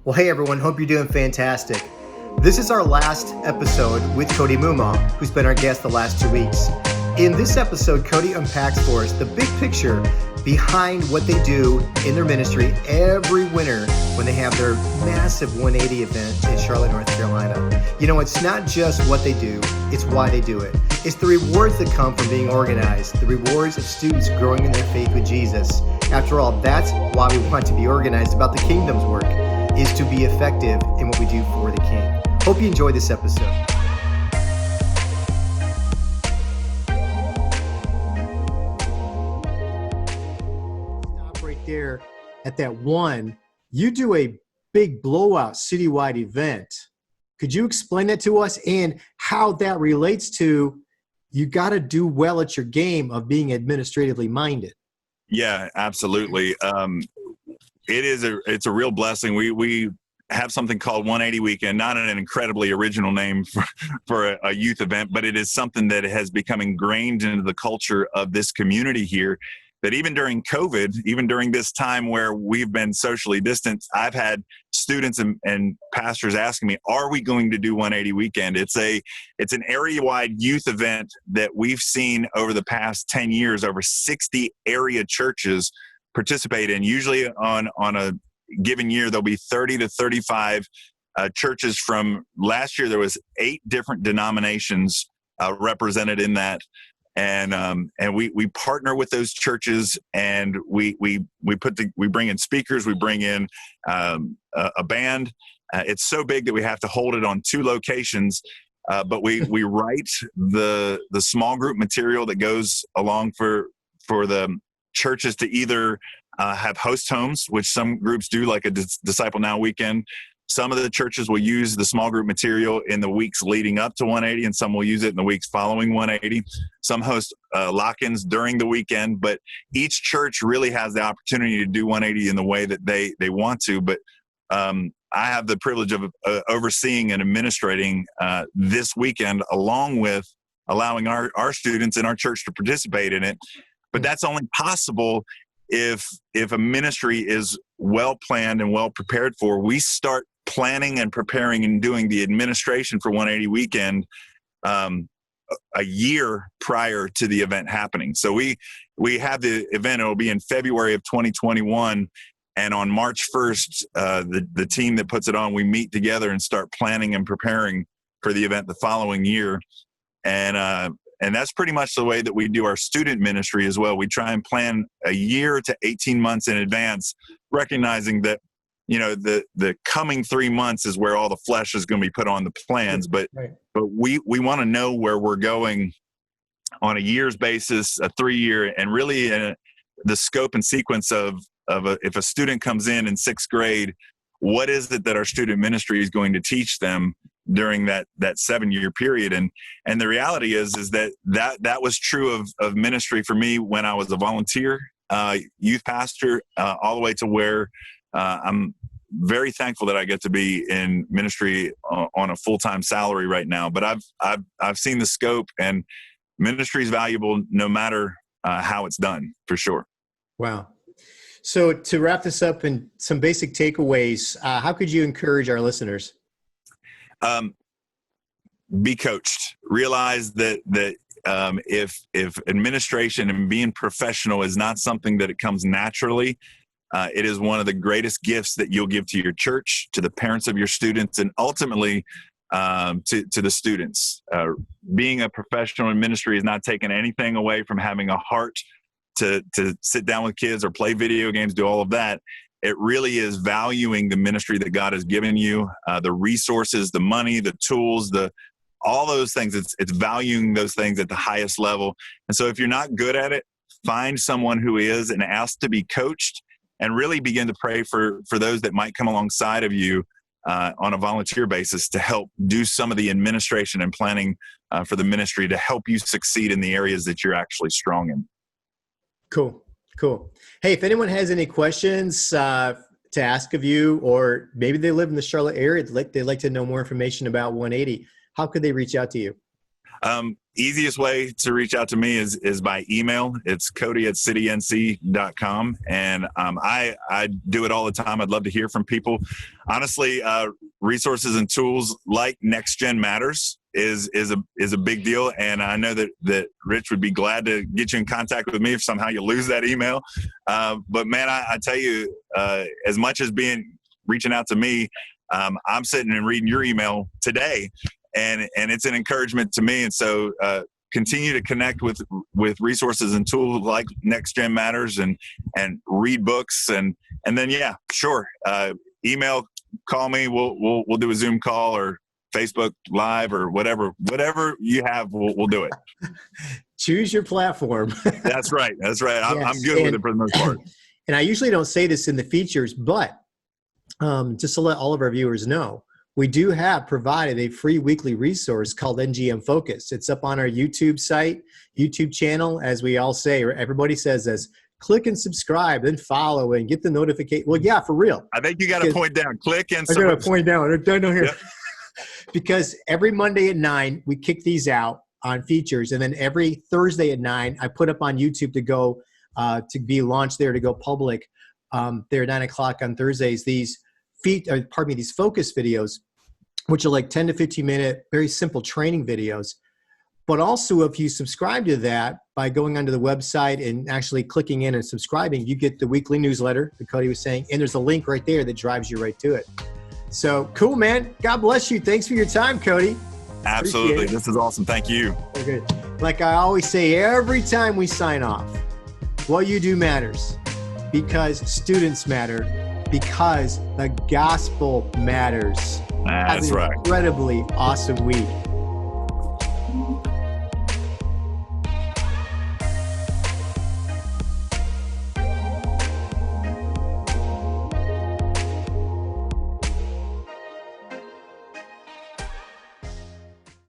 Well, hey everyone, hope you're doing fantastic. This is our last episode with Cody Mummau, who's been our guest the last 2 weeks. In this episode, Cody unpacks for us the big picture behind what they do in their ministry every winter when they have their massive 180 event in Charlotte, North Carolina. You know, it's not just what they do, it's why they do it. It's the rewards that come from being organized, the rewards of students growing in their faith with Jesus. After all, that's why we want to be organized about the kingdom's work, is to be effective in what we do for the King. Hope you enjoy this episode. Stop right there at that one. You do a big blowout citywide event. Could you explain that to us and how that relates to you got to do well at your game of being administratively minded? Yeah, absolutely. It's a real blessing. We have something called 180 Weekend, not an incredibly original name for a youth event, but it is something that has become ingrained into the culture of this community here, that even during COVID, even during this time where we've been socially distanced, I've had students and pastors asking me, are we going to do 180 Weekend? It's an area-wide youth event that we've seen over the past 10 years, over 60 area churches participate in. Usually on a given year, there'll be 30 to 35 churches. From last year, there was 8 different denominations represented in that. And we partner with those churches, and we bring in speakers, we bring in a band. It's so big that we have to hold it on 2 locations. But we write the small group material that goes along for the churches to either have host homes, which some groups do, like a Disciple Now weekend. Some of the churches will use the small group material in the weeks leading up to 180, and some will use it in the weeks following 180. Some host lock-ins during the weekend, but each church really has the opportunity to do 180 in the way that they want to. But I have the privilege of overseeing and administrating this weekend, along with allowing our students in our church to participate in it. But that's only possible if a ministry is well planned and well prepared for. We start planning and preparing and doing the administration for 180 Weekend a year prior to the event happening. So we have the event. It will be in February of 2021, and on March 1st, the team that puts it on, we meet together and start planning and preparing for the event the following year. And that's pretty much the way that we do our student ministry as well. We try and plan a year to 18 months in advance, recognizing that, you know, the coming 3 months is where all the flesh is going to be put on the plans. But we want to know where we're going on a year's basis, a 3-year, and really the scope and sequence of if a student comes in 6th grade, what is it that our student ministry is going to teach them during that 7-year period. And the reality is that was true of ministry for me when I was a volunteer youth pastor, all the way to where I'm very thankful that I get to be in ministry on a full-time salary right now. But I've seen the scope, and ministry is valuable no matter how it's done, for sure. Wow. So to wrap this up in some basic takeaways, how could you encourage our listeners? Be coached. Realize that if administration and being professional is not something that it comes naturally, it is one of the greatest gifts that you'll give to your church, to the parents of your students, and ultimately to the students. Being a professional in ministry is not taking anything away from having a heart to sit down with kids or play video games, do all of that. It really is valuing the ministry that God has given you, the resources, the money, the tools, all those things. It's valuing those things at the highest level. And so if you're not good at it, find someone who is and ask to be coached, and really begin to pray for those that might come alongside of you on a volunteer basis to help do some of the administration and planning for the ministry to help you succeed in the areas that you're actually strong in. Cool. Hey, if anyone has any questions to ask of you, or maybe they live in the Charlotte area, they'd like to know more information about 180, how could they reach out to you? Easiest way to reach out to me is by email. It's cody@citync.com. And I do it all the time. I'd love to hear from people. Honestly, resources and tools like Next Gen Matters is a big deal. And I know that Rich would be glad to get you in contact with me if somehow you lose that email. But man, I tell you, as much as reaching out to me, I'm sitting and reading your email today. And it's an encouragement to me. And so continue to connect with resources and tools like Next Gen Matters and read books. And then, yeah, sure. Email, call me. We'll do a Zoom call or Facebook Live or whatever you have, we'll do it. Choose your platform. That's right. Yes. I'm good with it for the most part. And I usually don't say this in the features, but just to let all of our viewers know, we do have provided a free weekly resource called NGM Focus. It's up on our YouTube site, YouTube channel, as we all say, or everybody says this, click and subscribe, then follow and get the notification. Well, yeah, for real. I think you got to point down, click and subscribe. I got to point down. Down here. Yep. Because every Monday at 9, we kick these out on features. And then every Thursday at 9, I put up on YouTube to go, to be launched there, to go public there at 9 o'clock on Thursdays, these focus videos, which are like 10 to 15 minute, very simple training videos. But also if you subscribe to that by going onto the website and actually clicking in and subscribing, you get the weekly newsletter that Cody was saying, and there's a link right there that drives you right to it. So cool, man. God bless you. Thanks for your time, Cody. Absolutely. This is awesome. Thank you. Okay. Like I always say every time we sign off, what you do matters because students matter, because the gospel matters. That's right. Have an incredibly awesome week.